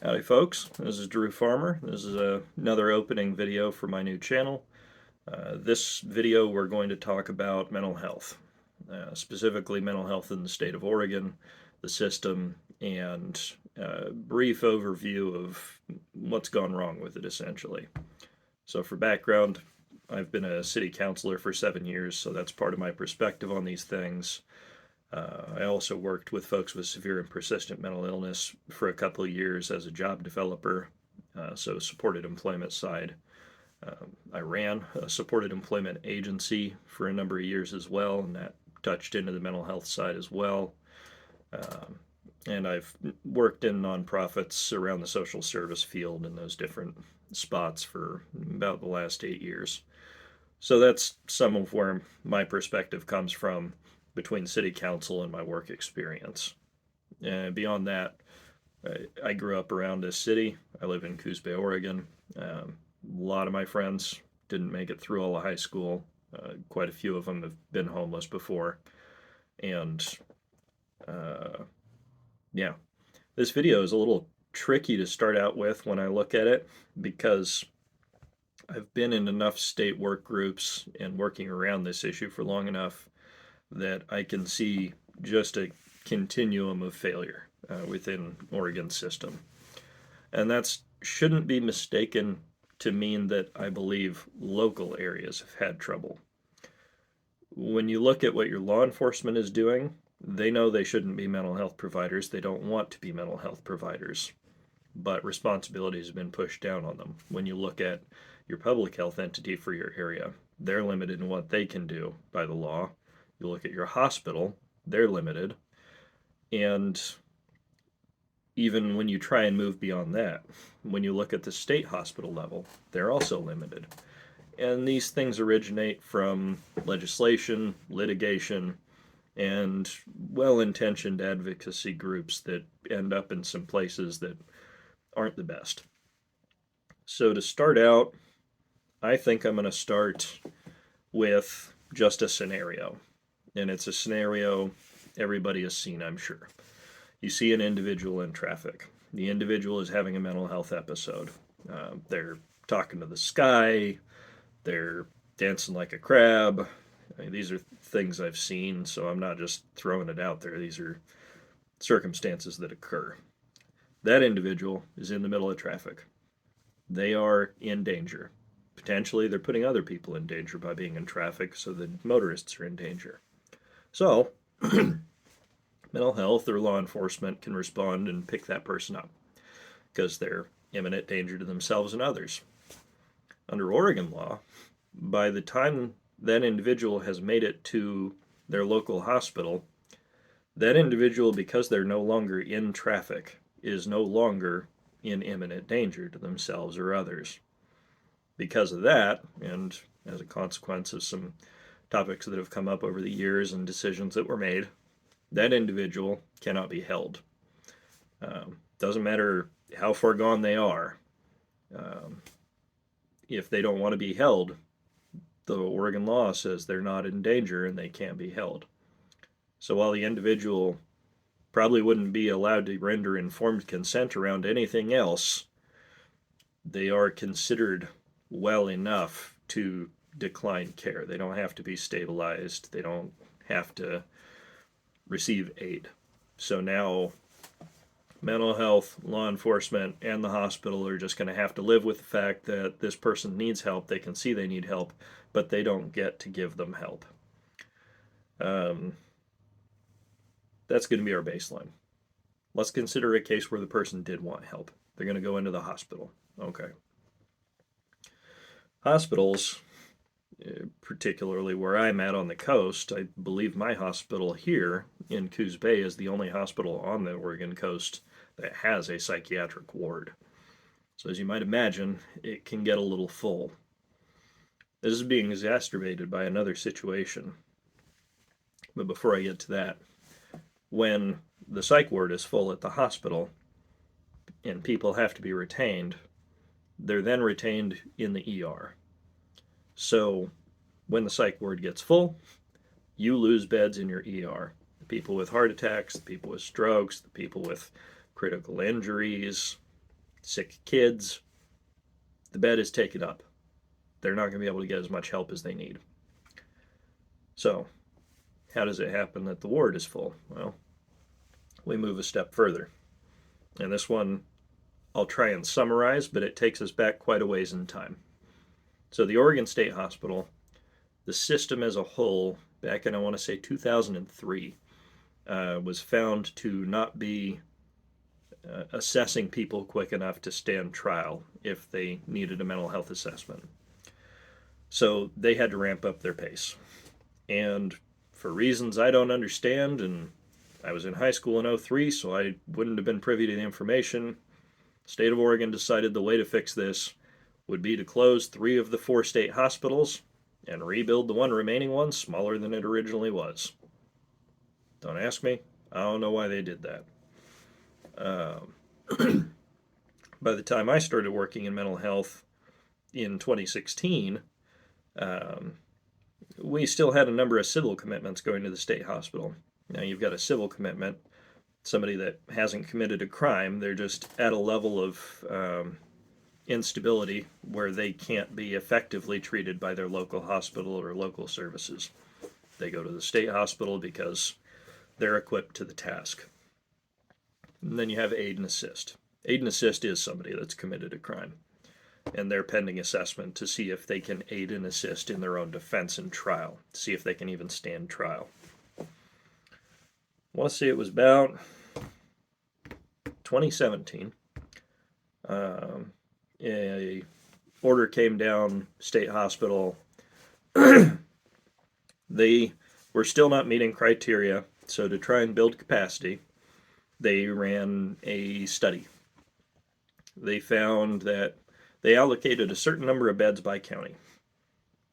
Howdy folks, this is Drew Farmer. This is another opening video for my new channel. This video we're going to talk about mental health, specifically mental health in the state of Oregon, the system, and a brief overview of what's gone wrong with it essentially. So for background, I've been a city councilor for 7 years, so that's part of my perspective on these things. I also worked with folks with severe and persistent mental illness for a couple of years as a job developer, so supported employment side. I ran a supported employment agency for a number of years as well, and that touched into the mental health side as well. Um, and I've worked in nonprofits around the social service field in those different spots for about the last 8 years. So that's some of where my perspective comes from between city council and my work experience. And beyond that, I grew up around this city. I live in Coos Bay, Oregon. A lot of my friends didn't make it through all of high school. Quite a few of them have been homeless before. And uh, yeah, this video is a little tricky to start out with when I look at it because I've been in enough state work groups and working around this issue for long enough that I can see just a continuum of failure within Oregon's system. And that shouldn't be mistaken to mean that I believe local areas have had trouble. When you look at what your law enforcement is doing, they know they shouldn't be mental health providers. They don't want to be mental health providers. But responsibilities have been pushed down on them. When you look at your public health entity for your area, they're limited in what they can do by the law. You look at your hospital, they're limited. And even when you try and move beyond that, when you look at the state hospital level, they're also limited. And these things originate from legislation, litigation, and well-intentioned advocacy groups that end up in some places that aren't the best. So to start out, I think I'm going to start with just a scenario. And it's a scenario everybody has seen, I'm sure. You see an individual in traffic. The individual is having a mental health episode. They're talking to the sky. They're dancing like a crab. I mean, these are things I've seen, so I'm not just throwing it out there. These are circumstances that occur. That individual is in the middle of traffic. They are in danger. Potentially, they're putting other people in danger by being in traffic, so the motorists are in danger. So, mental health or law enforcement can respond and pick that person up because they're imminent danger to themselves and others. Under Oregon law, by the time that individual has made it to their local hospital, that individual, because they're no longer in traffic, is no longer in imminent danger to themselves or others. Because of that, and as a consequence of some topics that have come up over the years and decisions that were made, that individual cannot be held. Doesn't matter how far gone they are. If they don't want to be held, the Oregon law says they're not in danger and they can't be held. So while the individual probably wouldn't be allowed to render informed consent around anything else, they are considered well enough to decline care. They don't have to be stabilized. They don't have to receive aid. So now mental health, law enforcement, and the hospital are just going to have to live with the fact that this person needs help. They can see they need help, but they don't get to give them help. That's going to be our baseline. Let's consider a case where the person did want help. They're going to go into the hospital. Okay. Hospitals, particularly where I'm at on the coast, I believe my hospital here in Coos Bay is the only hospital on the Oregon coast that has a psychiatric ward. So as you might imagine, it can get a little full. This is being exacerbated by another situation. But before I get to that, when the psych ward is full at the hospital and people have to be retained, they're then retained in the ER. So when the psych ward gets full, you lose beds in your ER. The people with heart attacks, the people with strokes, the people with critical injuries, sick kids, the bed is taken up. They're not going to be able to get as much help as they need. So, how does it happen that the ward is full? Well, we move a step further. And this one I'll try and summarize, but it takes us back quite a ways in time. So, the Oregon State Hospital, the system as a whole, back in I want to say 2003, was found to not be assessing people quick enough to stand trial if they needed a mental health assessment. So they had to ramp up their pace. And for reasons I don't understand, and I was in high school in '03, so I wouldn't have been privy to the information, state of Oregon decided the way to fix this would be to close 3 of the 4 state hospitals and rebuild the one remaining one smaller than it originally was. Don't ask me. I don't know why they did that. By the time I started working in mental health in 2016, we still had a number of civil commitments going to the state hospital. Now you've got a civil commitment, somebody that hasn't committed a crime, they're just at a level of instability where they can't be effectively treated by their local hospital or local services. They go to the state hospital because they're equipped to the task. And then you have aid and assist. Aid and assist is somebody that's committed a crime, and they're pending assessment to see if they can aid and assist in their own defense and trial, to see if they can even stand trial. I want to say it was about 2017. A order came down, state hospital. They were still not meeting criteria, so to try and build capacity, they ran a study. They found that they allocated a certain number of beds by county.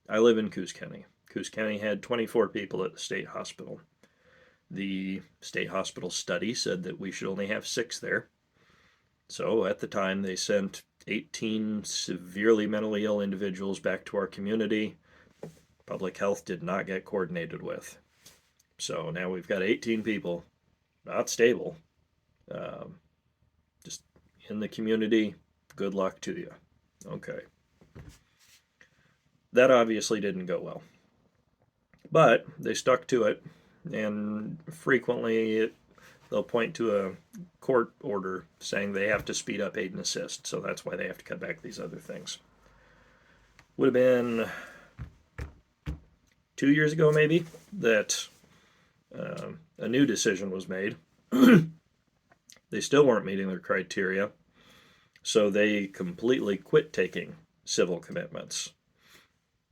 I live in Coos County. Coos County had 24 people at the state hospital. The state hospital study said that we should only have 6 there. So at the time, they sent 18 severely mentally ill individuals back to our community. Public health did not get coordinated with. So now we've got 18 people, not stable, just in the community. Good luck to you. Okay. That obviously didn't go well. But they stuck to it, and frequently they'll point to a court order saying they have to speed up aid and assist, so that's why they have to cut back these other things. Would have been 2 years ago maybe that a new decision was made. They still weren't meeting their criteria, so they completely quit taking civil commitments.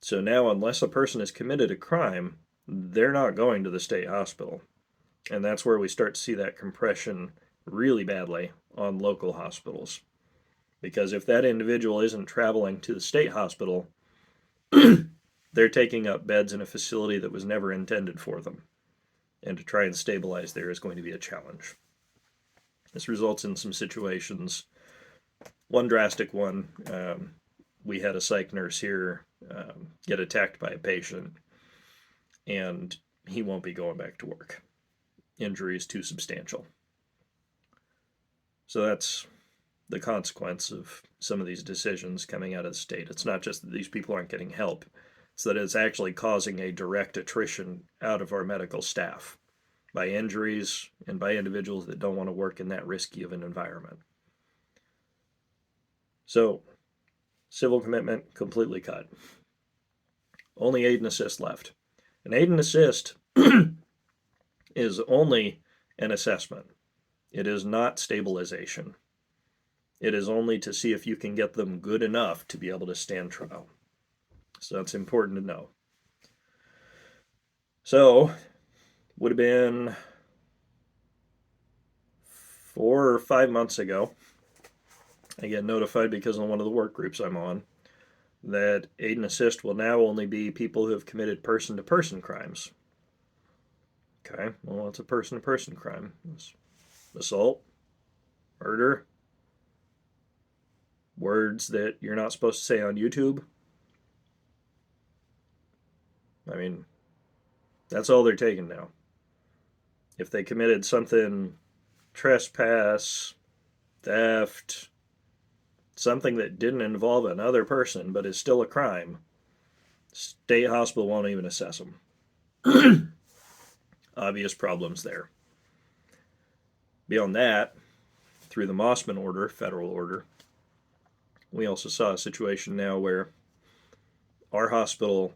So now, unless a person has committed a crime, they're not going to the state hospital. And that's where we start to see that compression really badly on local hospitals. Because if that individual isn't traveling to the state hospital, they're taking up beds in a facility that was never intended for them. And to try and stabilize there is going to be a challenge. This results in some situations. One drastic one, we had a psych nurse here get attacked by a patient, and he won't be going back to work. Injury is too substantial. So that's the consequence of some of these decisions coming out of the state. It's not just that these people aren't getting help, it's that it's actually causing a direct attrition out of our medical staff by injuries and by individuals that don't want to work in that risky of an environment. So, civil commitment completely cut. Only aid and assist left. And aid and assist is only an assessment. It is not stabilization. It is only to see if you can get them good enough to be able to stand trial. So that's important to know. So, would have been 4 or 5 months ago, I get notified because of one of the work groups I'm on that aid and assist will now only be people who have committed person-to-person crimes. Okay, well, what's a person-to-person crime? It's assault, murder, words that you're not supposed to say on YouTube. I mean, that's all they're taking now. If they committed something, trespass, theft, something that didn't involve another person but is still a crime, state hospital won't even assess them. Obvious problems there. Beyond that, through the Mossman order, federal order, we also saw a situation now where our hospital,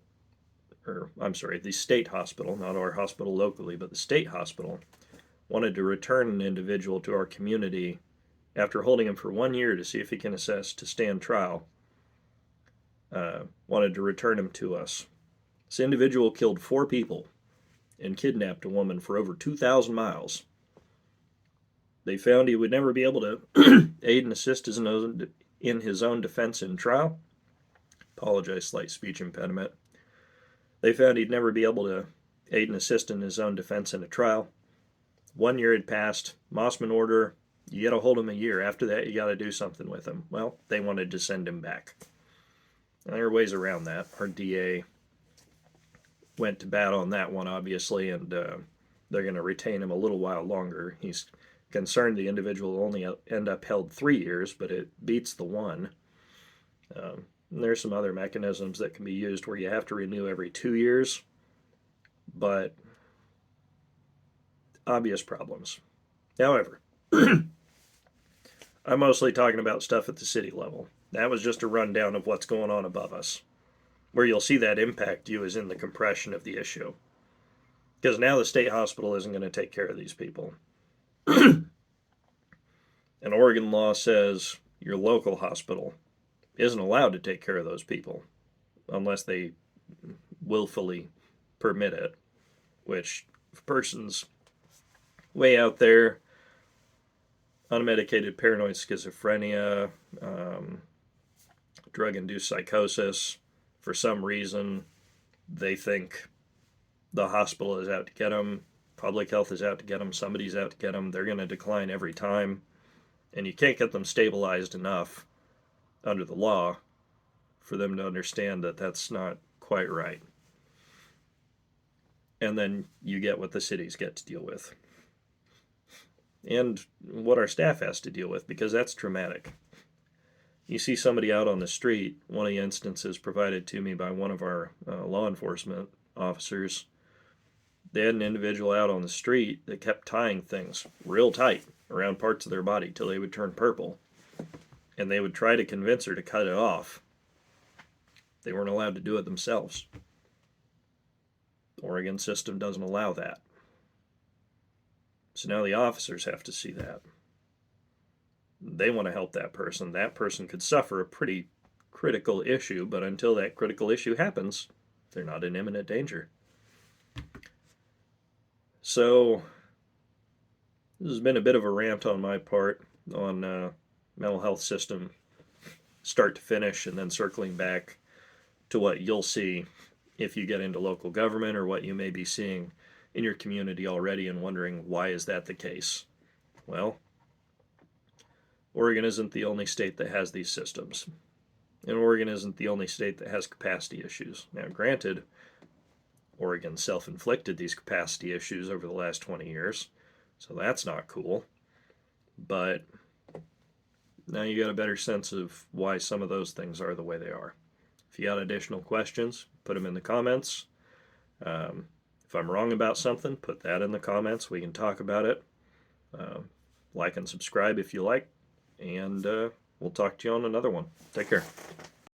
or I'm sorry, the state hospital, not our hospital locally, but the state hospital, wanted to return an individual to our community after holding him for 1 year to see if he can assess to stand trial. Wanted to return him to us. This individual killed 4 people and kidnapped a woman for over 2,000 miles. They found he would never be able to aid and assist in his own defense in trial. Apologize, slight speech impediment. They found he'd never be able to aid and assist in his own defense in a trial. 1 year had passed. Mossman order, you got to hold him a year. After that, you got to do something with him. Well, they wanted to send him back. And there are ways around that. Our DA went to bat on that one, obviously, and they're going to retain him a little while longer. He's concerned the individual will only end up held 3 years, but it beats the 1. And there's some other mechanisms that can be used where you have to renew every 2 years, but obvious problems. However, I'm mostly talking about stuff at the city level. That was just a rundown of what's going on above us. Where you'll see that impact you is in the compression of the issue. Because now the state hospital isn't going to take care of these people. And Oregon law says your local hospital isn't allowed to take care of those people unless they willfully permit it. Which, if a person's way out there, unmedicated paranoid schizophrenia, drug-induced psychosis, for some reason they think the hospital is out to get them, public health is out to get them, somebody's out to get them, they're going to decline every time, and you can't get them stabilized enough under the law for them to understand that that's not quite right. And then you get what the cities get to deal with. And what our staff has to deal with, because that's traumatic. You see somebody out on the street, one of the instances provided to me by one of our law enforcement officers, they had an individual out on the street that kept tying things real tight around parts of their body till they would turn purple. And they would try to convince her to cut it off. They weren't allowed to do it themselves. The Oregon system doesn't allow that. So now the officers have to see that. They want to help that person. That person could suffer a pretty critical issue, but until that critical issue happens, they're not in imminent danger. So, this has been a bit of a rant on my part on mental health system, start to finish, and then circling back to what you'll see if you get into local government, or what you may be seeing in your community already and wondering, why is that the case? Well, Oregon isn't the only state that has these systems. And Oregon isn't the only state that has capacity issues. Now, granted, Oregon self-inflicted these capacity issues over the last 20 years, so that's not cool. But now you got a better sense of why some of those things are the way they are. If you got additional questions, put them in the comments. If I'm wrong about something, put that in the comments. We can talk about it. Like and subscribe if you like. And we'll talk to you on another one. Take care.